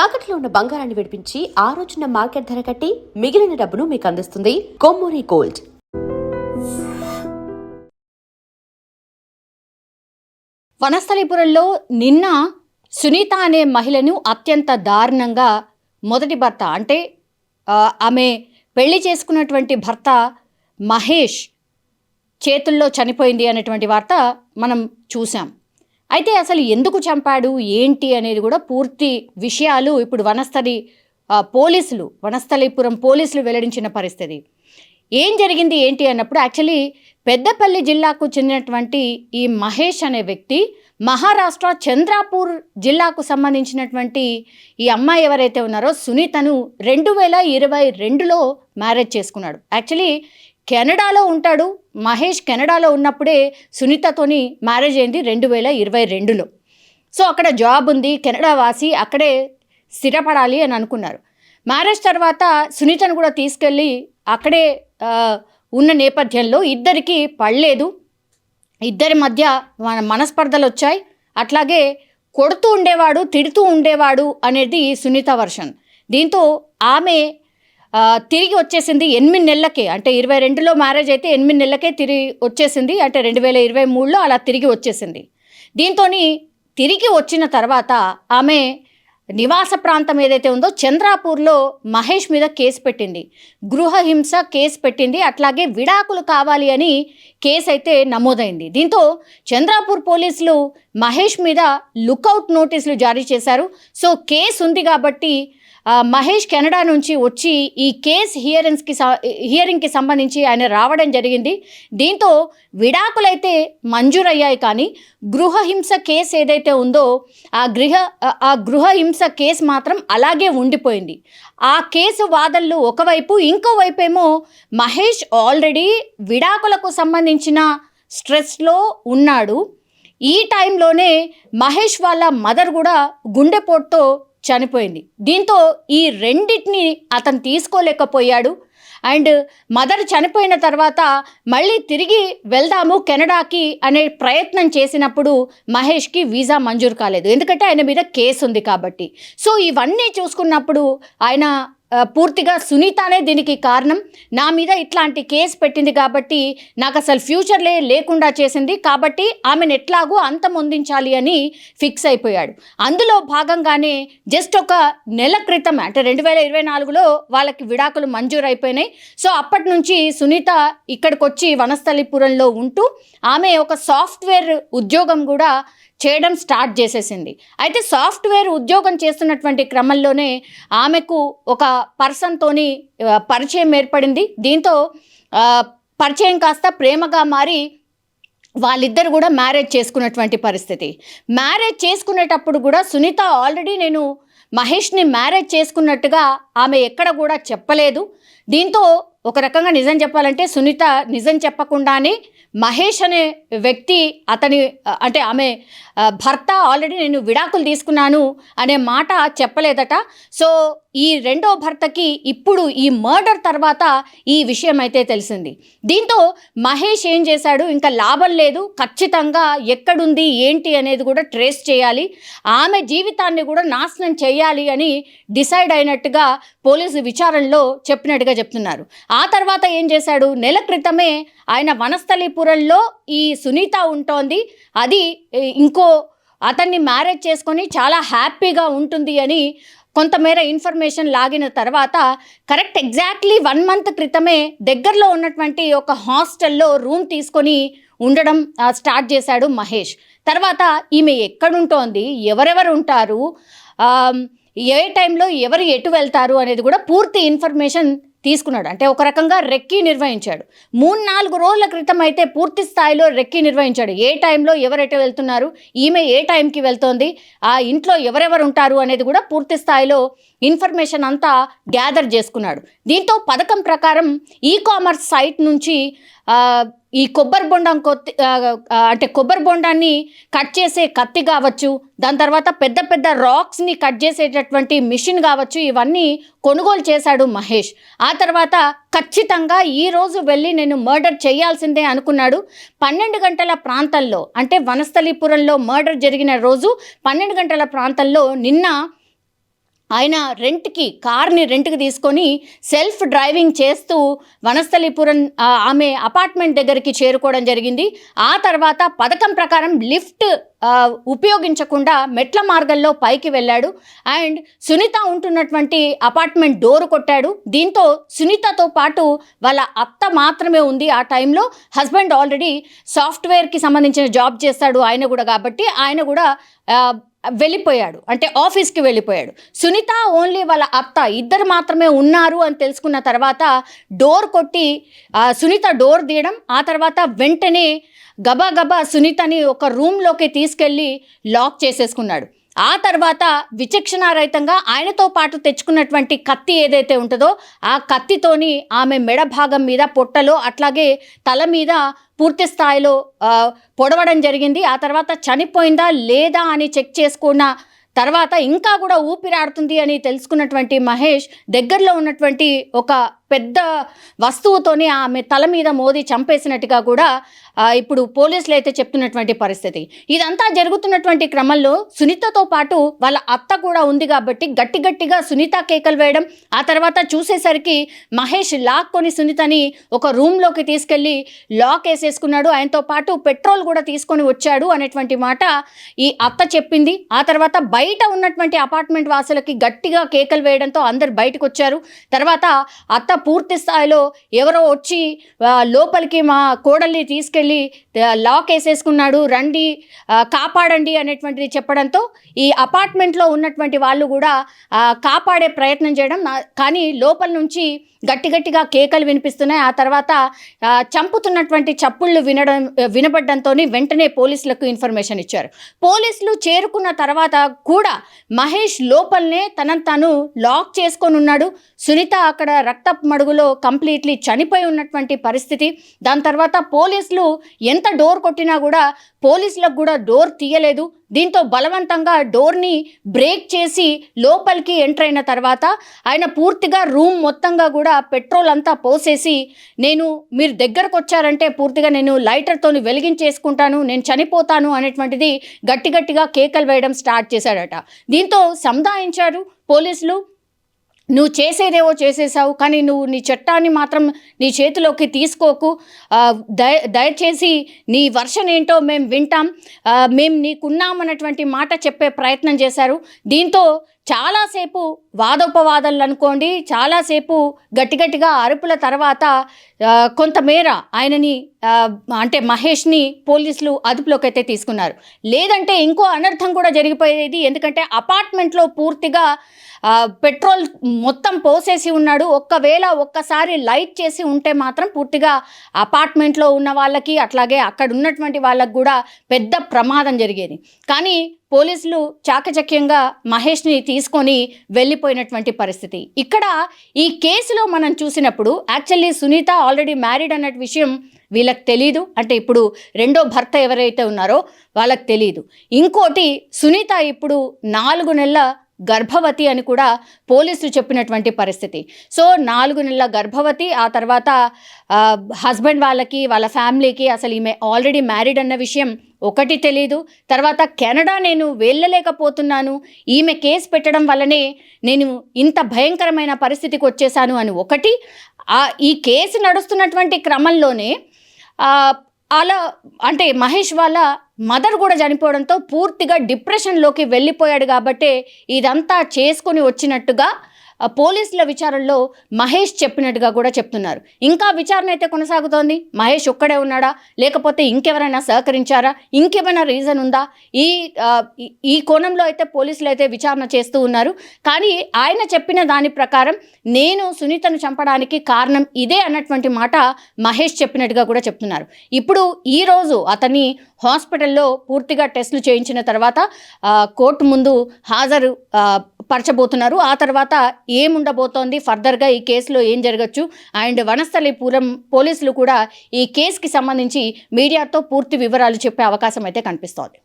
తాకట్లో ఉన్న బంగారాన్ని విడిపించి ఆ రోజున మార్కెట్ ధర కట్టి మిగిలిన డబ్బును మీకు అందిస్తుంది కొమ్మూరి గోల్డ్. వనస్థలిపురంలో నిన్న సునీత అనే మహిళను అత్యంత దారుణంగా మొదటి భర్త అంటే ఆమె పెళ్లి చేసుకున్నటువంటి భర్త మహేష్ చేతుల్లో చనిపోయింది అనేటువంటి వార్త మనం చూసాం. అయితే అసలు ఎందుకు చంపాడు ఏంటి అనేది కూడా పూర్తి విషయాలు ఇప్పుడు వనస్థలిపురం పోలీసులు వెల్లడించిన పరిస్థితి. ఏం జరిగింది ఏంటి అన్నప్పుడు యాక్చువల్లీ పెద్దపల్లి జిల్లాకు చెందినటువంటి ఈ మహేష్ అనే వ్యక్తి మహారాష్ట్ర చంద్రాపూర్ జిల్లాకు సంబంధించినటువంటి ఈ అమ్మాయి ఎవరైతే ఉన్నారో సునీతను 2022లో మ్యారేజ్ చేసుకున్నాడు. యాక్చువల్లీ కెనడాలో ఉంటాడు మహేష్. కెనడాలో ఉన్నప్పుడే సునీతతోని మ్యారేజ్ అయింది 2022లో. సో అక్కడ జాబ్ ఉంది, కెనడా వాసి, అక్కడే స్థిరపడాలి అని అనుకున్నారు. మ్యారేజ్ తర్వాత సునీతను కూడా తీసుకెళ్ళి అక్కడే ఉన్న నేపథ్యంలో ఇద్దరికి పడలేదు. ఇద్దరి మధ్య మనస్పర్ధలు వచ్చాయి. అట్లాగే కొడుతూ ఉండేవాడు, తిడుతూ ఉండేవాడు అనేది సునీత వర్షన్. దీంతో ఆమె తిరిగి వచ్చేసింది 8 నెలలకే. అంటే 22లో మ్యారేజ్ అయితే 8 నెలలకే తిరిగి వచ్చేసింది. అంటే 2023లో అలా తిరిగి వచ్చేసింది. దీంతో తిరిగి వచ్చిన తర్వాత ఆమె నివాస ప్రాంతం ఏదైతే ఉందో చంద్రాపూర్లో మహేష్ మీద కేసు పెట్టింది, గృహహింస కేసు పెట్టింది. అట్లాగే విడాకులు కావాలి అని కేసు అయితే నమోదైంది. దీంతో చంద్రాపూర్ పోలీసులు మహేష్ మీద లుకౌట్ నోటీసులు జారీ చేశారు. సో కేసు ఉంది కాబట్టి మహేష్ కెనడా నుంచి వచ్చి ఈ కేసు హియరింగ్కి సంబంధించి ఆయన రావడం జరిగింది. దీంతో విడాకులైతే మంజూరయ్యాయి, కానీ గృహహింస కేసు ఏదైతే ఉందో ఆ గృహహింస కేసు మాత్రం అలాగే ఉండిపోయింది. ఆ కేసు వాదనలు ఒకవైపు, ఇంకోవైపు ఏమో మహేష్ ఆల్రెడీ విడాకులకు సంబంధించిన స్ట్రెస్లో ఉన్నాడు. ఈ టైంలోనే మహేష్ వాళ్ళ మదర్ కూడా గుండెపోటుతో చనిపోయింది. దీంతో ఈ రెండింటిని అతను తీసుకోలేకపోయాడు. అండ్ మదర్ చనిపోయిన తర్వాత మళ్ళీ తిరిగి వెళ్దాము కెనడాకి అనే ప్రయత్నం చేసినప్పుడు మహేష్కి వీసా మంజూరు కాలేదు, ఎందుకంటే ఆయన మీద కేసు ఉంది కాబట్టి. సో ఇవన్నీ చూసుకున్నప్పుడు ఆయన పూర్తిగా సునీతనే దీనికి కారణం, నా మీద ఇట్లాంటి కేసు పెట్టింది కాబట్టి నాకు అసలు ఫ్యూచర్లే లేకుండా చేసింది, కాబట్టి ఆమెను ఎట్లాగో అంతమొందించాలి అని ఫిక్స్ అయిపోయాడు. అందులో భాగంగానే జస్ట్ ఒక నెల క్రితం అంటే 2024లో వాళ్ళకి విడాకులు మంజూరు అయిపోయినాయి. సో అప్పటి నుంచి సునీత ఇక్కడికి వచ్చి వనస్థలిపురంలో ఉంటూ ఆమె ఒక సాఫ్ట్వేర్ ఉద్యోగం కూడా చేయడం స్టార్ట్ చేసేసింది. అయితే సాఫ్ట్వేర్ ఉద్యోగం చేస్తున్నటువంటి క్రమంలోనే ఆమెకు ఒక పర్సన్తోని పరిచయం ఏర్పడింది. దీంతో పరిచయం కాస్త ప్రేమగా మారి వాళ్ళిద్దరు కూడా మ్యారేజ్ చేసుకున్నటువంటి పరిస్థితి. మ్యారేజ్ చేసుకునేటప్పుడు కూడా సునీత ఆల్రెడీ నేను మహేష్ని మ్యారేజ్ చేసుకున్నట్టుగా ఆమె ఎక్కడ కూడా చెప్పలేదు. దీంతో ఒక రకంగా నిజం చెప్పాలంటే సునీత నిజం చెప్పకుండానే మహేష్ అనే వ్యక్తి అంటే ఆమె భర్త ఆల్రెడీ నేను విడాకులు తీసుకున్నాను అనే మాట చెప్పలేదట. సో ఈ రెండో భర్తకి ఇప్పుడు ఈ మర్డర్ తర్వాత ఈ విషయం అయితే తెలిసింది. దీంతో మహేష్ ఏం చేశాడు, ఇంకా లాభం లేదు, ఖచ్చితంగా ఎక్కడుంది ఏంటి అనేది కూడా ట్రేస్ చేయాలి, ఆమె జీవితాన్ని కూడా నాశనం చేయాలి అని డిసైడ్ అయినట్టుగా పోలీసు విచారణలో చెప్పినట్టుగా చెప్తున్నారు. ఆ తర్వాత ఏం చేశాడు, నెల క్రితమే ఆయన వనస్థలిపురంలో ఈ సునీత ఉంటోంది, అది ఇంకో అతన్ని మ్యారేజ్ చేసుకొని చాలా హ్యాపీగా ఉంటుంది అని కొంతమేర ఇన్ఫర్మేషన్ లాగిన తర్వాత కరెక్ట్ ఎగ్జాక్ట్లీ 1 మంత్ క్రితమే దగ్గరలో ఉన్నటువంటి ఒక హాస్టల్లో రూమ్ తీసుకొని ఉండడం స్టార్ట్ చేశాడు మహేష్. తర్వాత ఈమె ఎక్కడుంటోంది, ఎవరెవరు ఉంటారు, ఏ టైంలో ఎవరు ఎటు వెళ్తారు అనేది కూడా పూర్తి ఇన్ఫర్మేషన్ తీసుకున్నాడు. అంటే ఒక రకంగా రెక్కీ నిర్వహించాడు. 3-4 రోజుల క్రితం అయితే పూర్తి స్థాయిలో రెక్కీ నిర్వహించాడు. ఏ టైంలో ఎవరెటు వెళ్తున్నారు, ఈమె ఏ టైంకి వెళ్తోంది, ఆ ఇంట్లో ఎవరెవరు ఉంటారు అనేది కూడా పూర్తి స్థాయిలో ఇన్ఫర్మేషన్ అంతా గ్యాదర్ చేసుకున్నాడు. దీంతో పథకం ప్రకారం ఈ-కామర్స్ సైట్ నుంచి ఈ కొబ్బరి బొండాన్ని కట్ చేసే కత్తి కావచ్చు, దాని తర్వాత పెద్ద పెద్ద రాక్స్ని కట్ చేసేటటువంటి మిషన్ కావచ్చు, ఇవన్నీ కొనుగోలు చేశాడు మహేష్. ఆ తర్వాత ఖచ్చితంగా ఈరోజు వెళ్ళి నేను మర్డర్ చేయాల్సిందే అనుకున్నాడు. 12 గంటల ప్రాంతంలో, అంటే వనస్థలిపురంలో మర్డర్ జరిగిన రోజు 12 గంటల ప్రాంతంలో నిన్న ఆయన కార్ని రెంట్కి తీసుకొని సెల్ఫ్ డ్రైవింగ్ చేస్తూ వనస్థలిపురం ఆమె అపార్ట్మెంట్ దగ్గరికి చేరుకోవడం జరిగింది. ఆ తర్వాత పథకం ప్రకారం లిఫ్ట్ ఉపయోగించకుండా మెట్ల మార్గంలో పైకి వెళ్ళాడు అండ్ సునీత ఉంటున్నటువంటి అపార్ట్మెంట్ డోర్ కొట్టాడు. దీంతో సునీతతో పాటు వాళ్ళ అత్త మాత్రమే ఉంది. ఆ టైంలో హస్బెండ్ ఆల్రెడీ సాఫ్ట్వేర్కి సంబంధించిన జాబ్ చేస్తాడు ఆయన కూడా, కాబట్టి ఆయన కూడా వెళ్ళిపోయాడు, అంటే ఆఫీస్కి వెళ్ళిపోయాడు. సునీత ఓన్లీ వాళ్ళ అత్త ఇద్దరు మాత్రమే ఉన్నారు అని తెలుసుకున్న తర్వాత డోర్ కొట్టి సునీత డోర్ తీయడం, ఆ తర్వాత వెంటనే గబా సునీతని ఒక రూమ్లోకి తీసుకెళ్ళి లాక్ చేసేసుకున్నాడు. ఆ తర్వాత విచక్షణారహితంగా ఆయనతో పాటు తెచ్చుకున్నటువంటి కత్తి ఏదైతే ఉంటుందో ఆ కత్తితోని ఆమె మెడ భాగం మీద, పొట్టలో, అట్లాగే తల మీద పూర్తి స్థాయిలో పొడవడం జరిగింది. ఆ తర్వాత చనిపోయిందా లేదా అని చెక్ చేసుకున్న తర్వాత ఇంకా కూడా ఊపిరాడుతుంది అని తెలుసుకున్నటువంటి మహేష్ దగ్గరలో ఉన్నటువంటి ఒక పెద్ద వస్తువుతోని ఆమె తల మీద మోది చంపేసినట్టుగా కూడా ఇప్పుడు పోలీసులు అయితే చెప్తున్నటువంటి పరిస్థితి. ఇదంతా జరుగుతున్నటువంటి క్రమంలో సునీతతో పాటు వాళ్ళ అత్త కూడా ఉంది కాబట్టి గట్టిగా సునీత కేకలు వేయడం, ఆ తర్వాత చూసేసరికి మహేష్ లాక్కొని సునీతని ఒక రూమ్లోకి తీసుకెళ్ళి లాక్ వేసేసుకున్నాడు. ఆయనతో పాటు పెట్రోల్ కూడా తీసుకొని వచ్చాడు అనేటువంటి మాట ఈ అత్త చెప్పింది. ఆ తర్వాత బయట ఉన్నటువంటి అపార్ట్మెంట్ వాసులకి గట్టిగా కేకలు వేయడంతో అందరు బయటకు వచ్చారు. తర్వాత అత్త పూర్తి స్థాయిలో ఎవరో వచ్చి లోపలికి మా కోడల్ని తీసుకెళ్ళి లాక్ వేసేసుకున్నాడు, రండి కాపాడండి అనేటువంటిది చెప్పడంతో ఈ అపార్ట్మెంట్లో ఉన్నటువంటి వాళ్ళు కూడా కాపాడే ప్రయత్నం చేయడం, కానీ లోపల నుంచి గట్టిగా కేకలు వినిపిస్తున్నాయి. ఆ తర్వాత చంపుతున్నటువంటి చప్పుళ్ళు వినబడ్డంతో వెంటనే పోలీసులకు ఇన్ఫర్మేషన్ ఇచ్చారు. పోలీసులు చేరుకున్న తర్వాత కూడా మహేష్ లోపలనే తను లాక్ చేసుకొని ఉన్నాడు. సునీత అక్కడ రక్తపు మడుగులో కంప్లీట్లీ చనిపోయి ఉన్నటువంటి పరిస్థితి. దాని తర్వాత పోలీసులు ఎంత డోర్ కొట్టినా కూడా పోలీసులకు కూడా డోర్ తీయలేదు. దీంతో బలవంతంగా డోర్ని బ్రేక్ చేసి లోపలికి ఎంటర్ అయిన తర్వాత ఆయన పూర్తిగా రూమ్ మొత్తంగా కూడా పెట్రోల్ అంతా పోసేసి, మీరు దగ్గరకు వచ్చారంటే పూర్తిగా నేను లైటర్తో వెలిగించేసుకుంటాను, నేను చనిపోతాను అనేటువంటిది గట్టిగా కేకలు వేయడం స్టార్ట్ చేశాడట. దీంతో సంధాయించారు పోలీసులు. నువ్వు చేసేదేవో చేసేసావు, కానీ నువ్వు నీ చట్టాన్ని మాత్రం నీ చేతిలోకి తీసుకోకు, దయచేసి నీ వర్షన్ ఏంటో మేము వింటాం, మేము నీకున్నామన్నటువంటి మాట చెప్పే ప్రయత్నం చేశారు. దీంతో చాలాసేపు వాదోపవాదాలు అనుకోండి, చాలాసేపు గట్టిగా అరుపుల తర్వాత కొంతమేర ఆయనని అంటే మహేష్ని పోలీసులు అదుపులోకి అయితే తీసుకున్నారు. లేదంటే ఇంకో అనర్థం కూడా జరిగిపోయేది. ఎందుకంటే అపార్ట్మెంట్లో పూర్తిగా పెట్రోల్ మొత్తం పోసేసి ఉన్నాడు. ఒక్కసారి లైట్ చేసి ఉంటే మాత్రం పూర్తిగా అపార్ట్మెంట్లో ఉన్న వాళ్ళకి అట్లాగే అక్కడ ఉన్నటువంటి వాళ్ళకి కూడా పెద్ద ప్రమాదం జరిగేది. కానీ పోలీసులు చాకచక్యంగా మహేష్ని తీసుకొని వెళ్ళిపోయినటువంటి పరిస్థితి. ఇక్కడ ఈ కేసులో మనం చూసినప్పుడు యాక్చువల్లీ సునీత ఆల్రెడీ మ్యారీడ్ అన్న విషయం వీళ్ళకి తెలీదు. అంటే ఇప్పుడు రెండో భర్త ఎవరైతే ఉన్నారో వాళ్ళకి తెలీదు. ఇంకోటి, సునీత ఇప్పుడు 4 నెలల గర్భవతి అని కూడా పోలీసులు చెప్పినటువంటి పరిస్థితి. సో 4 నెలల గర్భవతి. ఆ తర్వాత హస్బెండ్ వాళ్ళ ఫ్యామిలీకి అసలు ఈమె ఆల్రెడీ మ్యారీడ్ అన్న విషయం ఒకటి తెలీదు. తర్వాత కెనడా నేను వెళ్ళలేకపోతున్నాను, ఈమె కేసు పెట్టడం వల్లనే నేను ఇంత భయంకరమైన పరిస్థితికి వచ్చేసాను అని ఒకటి. ఈ కేసు నడుస్తున్నటువంటి క్రమంలోనే అలా అంటే మహేష్ వాళ్ళ మదర్ కూడా చనిపోవడంతో పూర్తిగా డిప్రెషన్లోకి వెళ్ళిపోయాడు. కాబట్టి ఇదంతా చేసుకొని వచ్చినట్టుగా పోలీసుల విచారణలో మహేష్ చెప్పినట్టుగా కూడా చెప్తున్నారు. ఇంకా విచారణ అయితే కొనసాగుతోంది. మహేష్ ఒక్కడే ఉన్నాడా, లేకపోతే ఇంకెవరైనా సహకరించారా, ఇంకేమైనా రీజన్ ఉందా, ఈ కోణంలో అయితే పోలీసులు అయితే విచారణ చేస్తూ ఉన్నారు. కానీ ఆయన చెప్పిన దాని ప్రకారం నేను సునీతను చంపడానికి కారణం ఇదే అన్నటువంటి మాట మహేష్ చెప్పినట్టుగా కూడా చెప్తున్నారు. ఇప్పుడు ఈరోజు అతన్ని హాస్పిటల్లో పూర్తిగా టెస్టులు చేయించిన తర్వాత కోర్టు ముందు హాజరు పరచబోతున్నారు. ఆ తర్వాత ఏముండబోతోంది, ఫర్దర్గా ఈ కేసులో ఏం జరగచ్చు, అండ్ వనస్థలిపురం పోలీసులు కూడా ఈ కేసుకి సంబంధించి మీడియాతో పూర్తి వివరాలు చెప్పే అవకాశం అయితే కనిపిస్తోంది.